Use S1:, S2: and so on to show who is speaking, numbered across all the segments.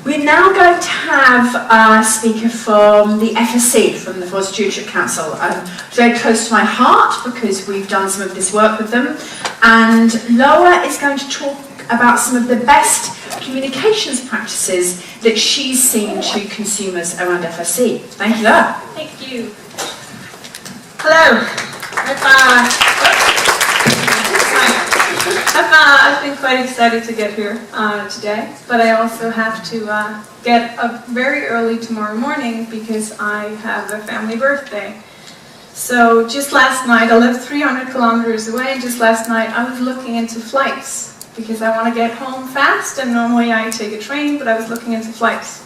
S1: We're now going to have a speaker from the FSC, from the Forest Stewardship Council. Very close to my heart because we've done some of this work with them. And Loa is going to talk about some of the best communications practices that she's seen to consumers around FSC. Thank you, Loa.
S2: Thank you. Hello. I've been quite excited to get here today, but I also have to get up very early tomorrow morning because I have a family birthday. So just last night, I live 300 kilometers away, and just last night I was looking into flights because I want to get home fast, and normally I take a train, but I was looking into flights.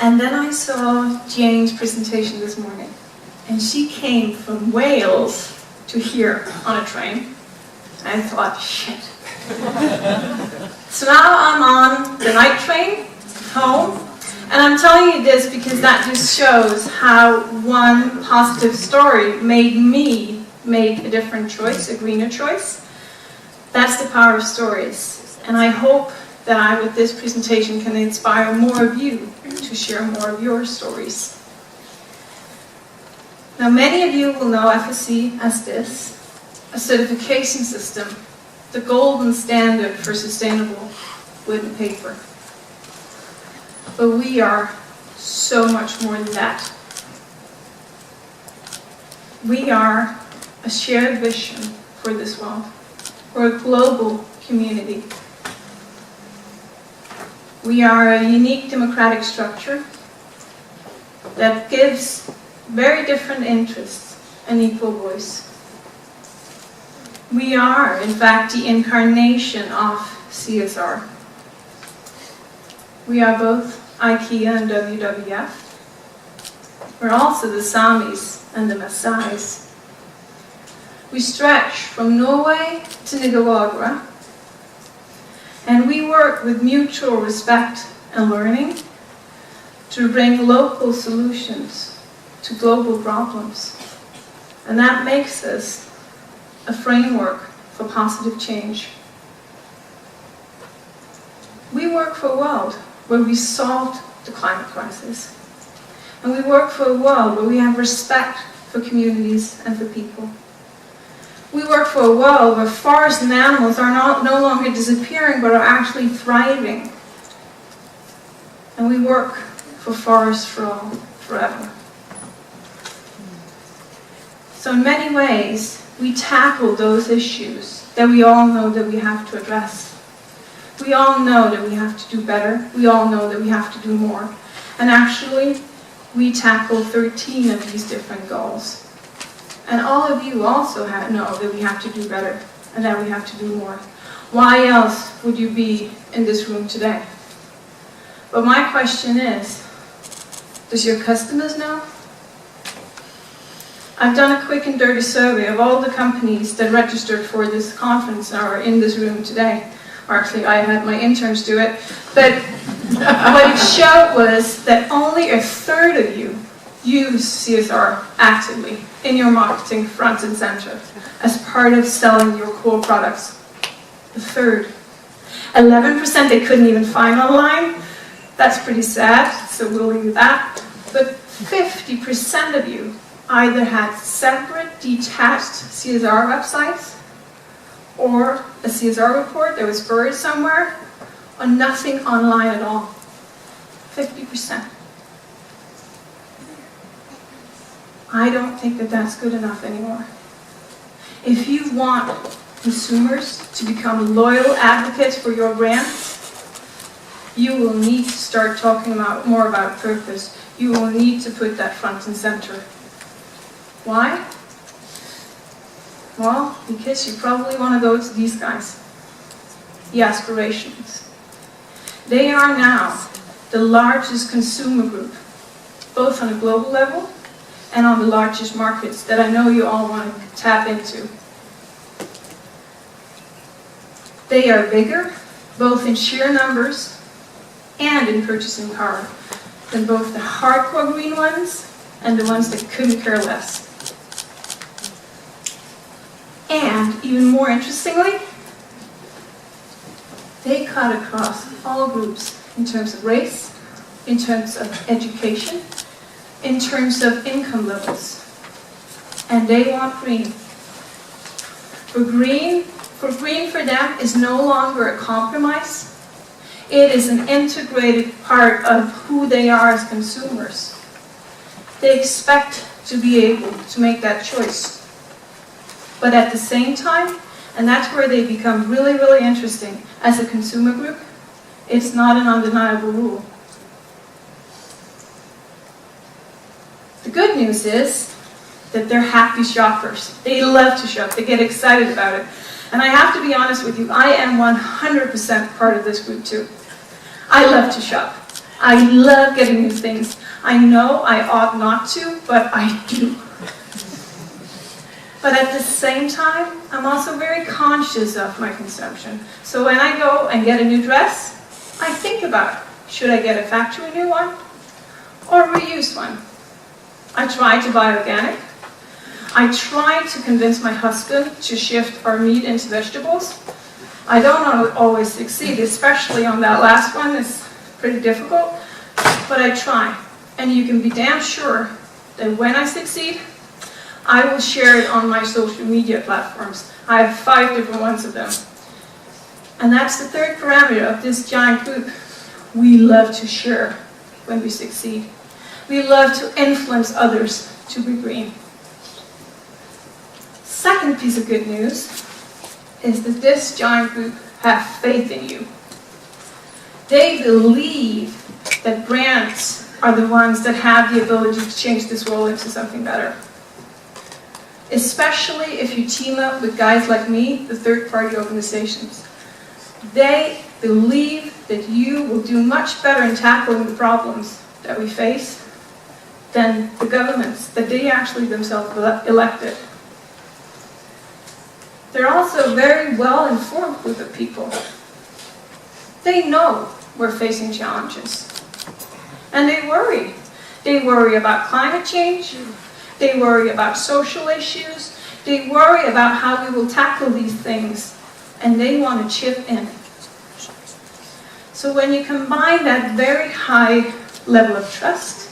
S2: And then I saw Jane's presentation this morning, and she came from Wales to here on a train. I thought, shit. So now I'm on the night train home, and I'm telling you this because that just shows how one positive story made me make a different choice, a greener choice. That's the power of stories. And I hope that I, with this presentation, can inspire more of you to share more of your stories. Now, many of you will know FSC as this, a certification system, the golden standard for sustainable wood and paper. But we are so much more than that. We are a shared vision for this world. We're a global community. We are a unique democratic structure that gives very different interests an equal voice. We are, in fact, the incarnation of CSR. We are both IKEA and WWF. We're also the Samis and the Maasais. We stretch from Norway to Nicaragua, and we work with mutual respect and learning to bring local solutions to global problems. And that makes us a framework for positive change. We work for a world where we solved the climate crisis. And we work for a world where we have respect for communities and for people. We work for a world where forests and animals are no longer disappearing, but are actually thriving. And we work for forests for all, forever. So in many ways, we tackle those issues that we all know that we have to address. We all know that we have to do better. We all know that we have to do more. And actually, we tackle 13 of these different goals. And all of you also know that we have to do better and that we have to do more. Why else would you be in this room today? But my question is, does your customers know? I've done a quick and dirty survey of all the companies that registered for this conference and are in this room today. Or actually, I had my interns do it. But what it showed was that only a third of you use CSR actively in your marketing front and center as part of selling your core products. A third. 11% they couldn't even find online. That's pretty sad, so we'll leave that. But 50% of you either had separate, detached CSR websites, or a CSR report that was buried somewhere, or nothing online at all. 50%. I don't think that that's good enough anymore. If you want consumers to become loyal advocates for your brand, you will need to start talking more about purpose. You will need to put that front and center. Why? Well, because you probably want to go to these guys, the aspirations. They are now the largest consumer group, both on a global level and on the largest markets that I know you all want to tap into. They are bigger, both in sheer numbers and in purchasing power, than both the hardcore green ones and the ones that couldn't care less. And even more interestingly, they cut across all groups in terms of race, in terms of education, in terms of income levels. And they want green. For green for them is no longer a compromise. It is an integrated part of who they are as consumers. They expect to be able to make that choice. But at the same time, and that's where they become really, really interesting as a consumer group, it's not an undeniable rule. The good news is that they're happy shoppers. They love to shop. They get excited about it. And I have to be honest with you, I am 100% part of this group too. I love to shop. I love getting new things. I know I ought not to, but I do. But at the same time, I'm also very conscious of my consumption. So when I go and get a new dress, I think about, should I get a factory new one or a reused one? I try to buy organic. I try to convince my husband to shift our meat into vegetables. I don't always succeed, especially on that last one. It's pretty difficult, but I try. And you can be damn sure that when I succeed, I will share it on my social media platforms. I have 5 different ones of them. And that's the third parameter of this giant group. We love to share when we succeed. We love to influence others to be green. Second piece of good news is that this giant group have faith in you. They believe that brands are the ones that have the ability to change this world into something better. Especially if you team up with guys like me, the third-party organizations. They believe that you will do much better in tackling the problems that we face than the governments that they actually themselves elected. They're also a very well-informed group of people. They know we're facing challenges. And they worry. They worry about climate change. They worry about social issues. They worry about how we will tackle these things. And they want to chip in. So when you combine that very high level of trust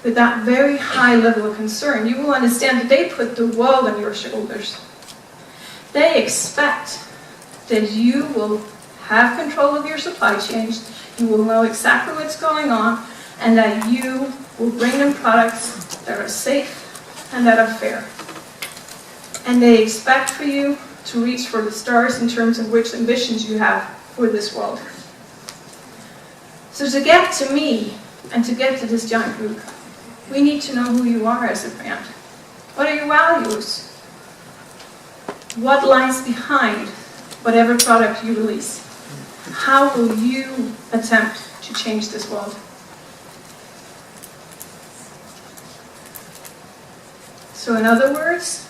S2: with that very high level of concern, you will understand that they put the world on your shoulders. They expect that you will have control of your supply chains, you will know exactly what's going on, and that you will bring them products that are safe and that are fair. And they expect for you to reach for the stars in terms of which ambitions you have for this world. So to get to me and to get to this giant group, we need to know who you are as a brand. What are your values? What lies behind whatever product you release? How will you attempt to change this world? So in other words,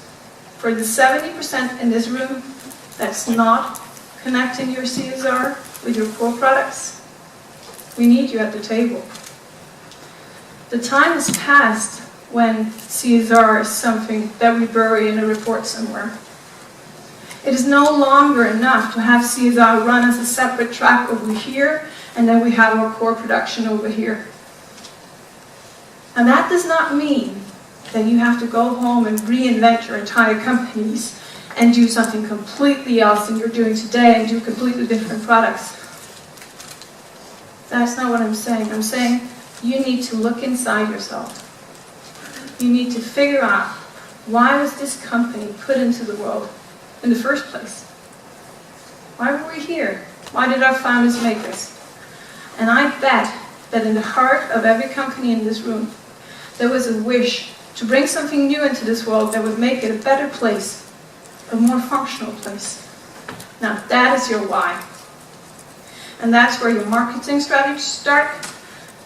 S2: for the 70% in this room that's not connecting your CSR with your core products, we need you at the table. The time has passed when CSR is something that we bury in a report somewhere. It is no longer enough to have CSR run as a separate track over here, and then we have our core production over here. And that does not mean that you have to go home and reinvent your entire companies and do something completely else than you're doing today and do completely different products. That's not what I'm saying. I'm saying you need to look inside yourself. You need to figure out, why was this company put into the world in the first place? Why were we here? Why did our founders make us? And I bet that in the heart of every company in this room, there was a wish to bring something new into this world that would make it a better place, a more functional place. Now that is your why. And that's where your marketing strategy start,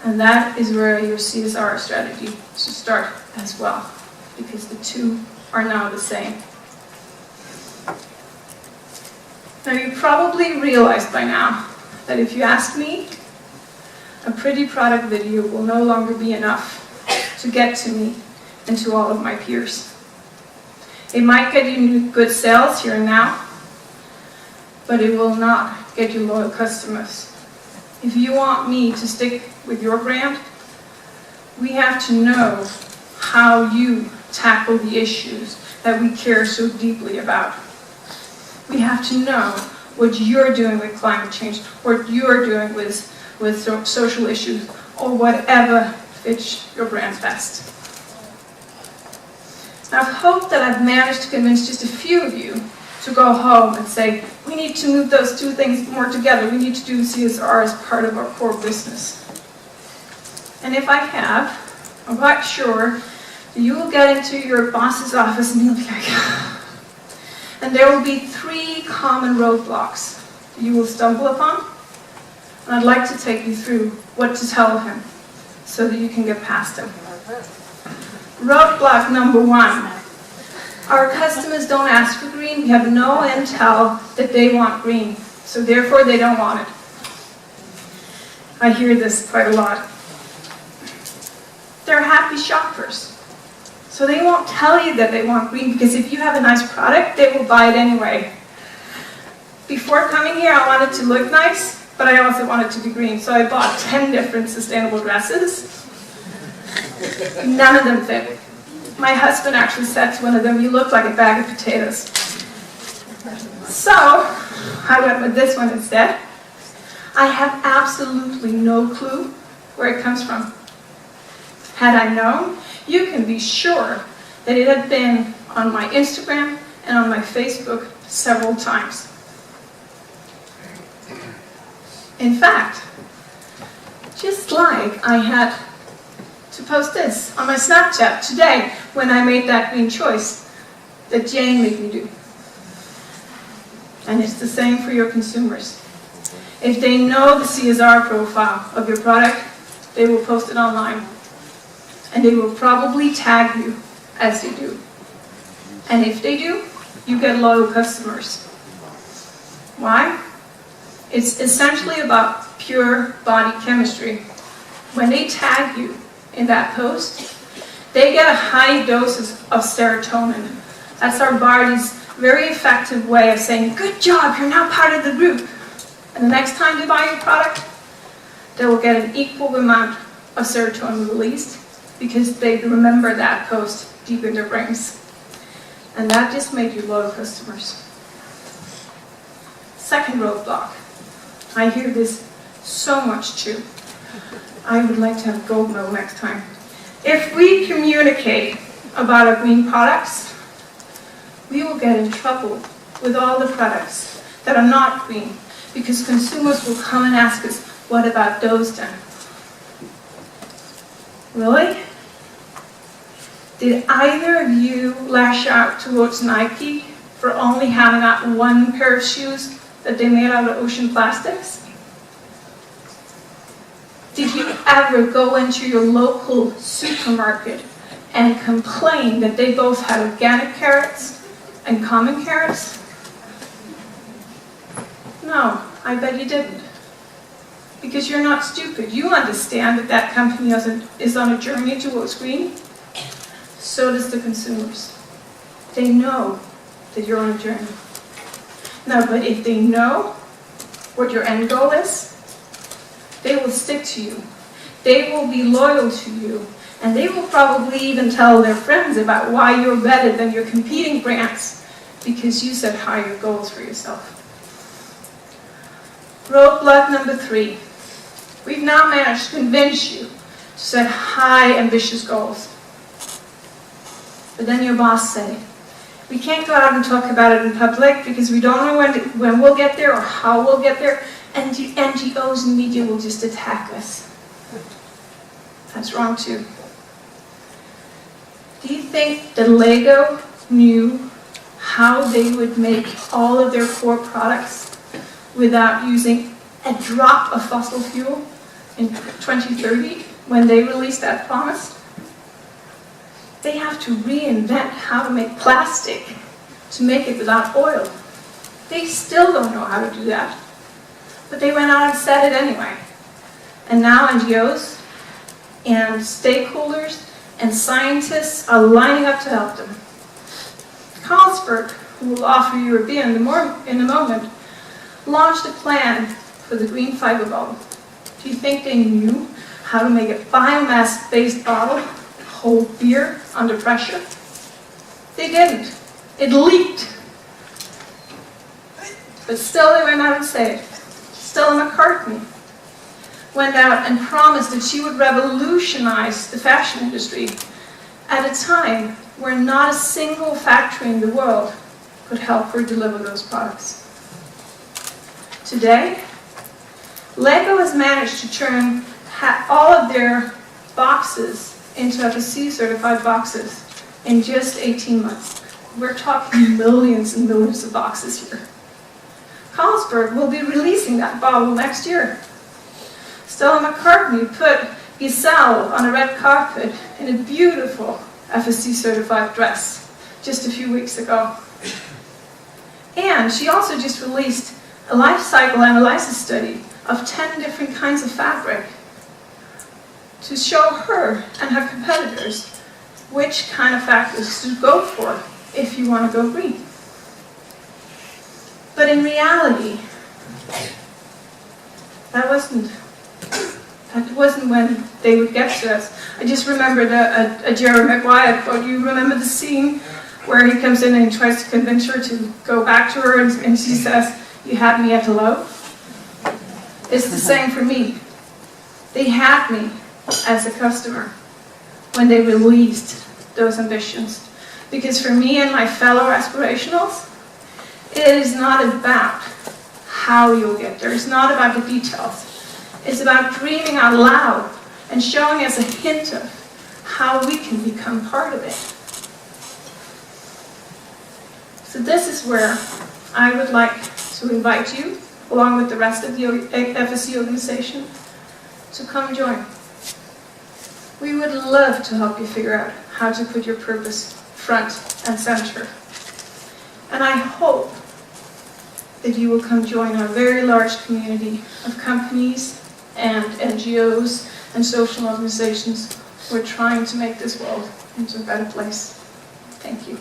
S2: and that is where your CSR strategy should start as well, because the two are now the same. Now you probably realized by now that if you ask me, a pretty product video will no longer be enough to get to me and to all of my peers. It might get you good sales here and now, but it will not get you loyal customers. if you want me to stick with your brand, we have to know how you tackle the issues that we care so deeply about. We have to know what you're doing with climate change, what you're doing with social issues, or whatever fits your brand best. Now, I've hoped that I've managed to convince just a few of you to go home and say, we need to move those two things more together. We need to do CSR as part of our core business. And if I have, I'm quite sure that you will get into your boss's office and you'll be like, and there will be 3 common roadblocks that you will stumble upon. And I'd like to take you through what to tell him so that you can get past them. Roadblock number 1. Our customers don't ask for green. We have no intel that they want green, so therefore they don't want it. I hear this quite a lot. They're happy shoppers, so they won't tell you that they want green, because if you have a nice product, they will buy it anyway. Before coming here, I wanted to look nice, but I also wanted to be green, so I bought 10 different sustainable dresses. None of them fit. My husband actually said to one of them, "You look like a bag of potatoes." So, I went with this one instead. I have absolutely no clue where it comes from. Had I known, you can be sure that it had been on my Instagram and on my Facebook several times. In fact, just like I had to post this on my Snapchat today when I made that green choice that Jane made me do. And it's the same for your consumers. If they know the CSR profile of your product, they will post it online. And they will probably tag you as they do. And if they do, you get loyal customers. Why? It's essentially about pure body chemistry. When they tag you in that post, they get a high dose of serotonin. That's our body's very effective way of saying, good job, you're now part of the group. And the next time they buy your product, they will get an equal amount of serotonin released because they remember that post deep in their brains. And that just made you loyal customers. Second roadblock. I hear this so much too. I would like to have gold medal next time. If we communicate about our green products, we will get in trouble with all the products that are not green, because consumers will come and ask us, what about those then? Really? Did either of you lash out towards Nike for only having out one pair of shoes that they made out of ocean plastics? Did you ever go into your local supermarket and complain that they both had organic carrots and common carrots? No, I bet you didn't. Because you're not stupid. You understand that that company is on a journey towards green. So does the consumers. They know that you're on a journey. No, but if they know what your end goal is, they will stick to you. They will be loyal to you. And they will probably even tell their friends about why you're better than your competing brands, because you set higher goals for yourself. Roadblock number 3. We've now managed to convince you to set high, ambitious goals. But then your boss said, we can't go out and talk about it in public because we don't know when we'll get there or how we'll get there, and the NGOs and media will just attack us. That's wrong too. Do you think that Lego knew how they would make all of their core products without using a drop of fossil fuel in 2030 when they released that promise? They have to reinvent how to make plastic to make it without oil. They still don't know how to do that. But they went out and said it anyway. And now NGOs and stakeholders and scientists are lining up to help them. Carlsberg, who will offer you a beer in a moment, launched a plan for the green fiber bottle. Do you think they knew how to make a biomass-based bottle hold beer under pressure? They didn't. It leaked. But still they went out and said, Stella McCartney went out and promised that she would revolutionize the fashion industry at a time where not a single factory in the world could help her deliver those products. Today, Lego has managed to turn all of their boxes into FSC certified boxes in just 18 months. We're talking millions and millions of boxes here. Carlsberg will be releasing that bottle next year. Stella McCartney put Giselle on a red carpet in a beautiful FSC certified dress just a few weeks ago. And she also just released a life cycle analysis study of 10 different kinds of fabric to show her and her competitors which kind of fabrics to go for if you want to go green. But in reality, that wasn't when they would get to us. I just remembered a Jerry Maguire quote. You remember the scene where he comes in and he tries to convince her to go back to her, and she says, "You had me at hello." It's the same for me. They had me as a customer when they released those ambitions. Because for me and my fellow aspirationals, it is not about how you'll get there. It's not about the details. It's about dreaming out loud and showing us a hint of how we can become part of it. So this is where I would like to invite you, along with the rest of the FSC organization, to come join. We would love to help you figure out how to put your purpose front and center. And I hope that you will come join our very large community of companies and NGOs and social organizations who are trying to make this world into a better place. Thank you.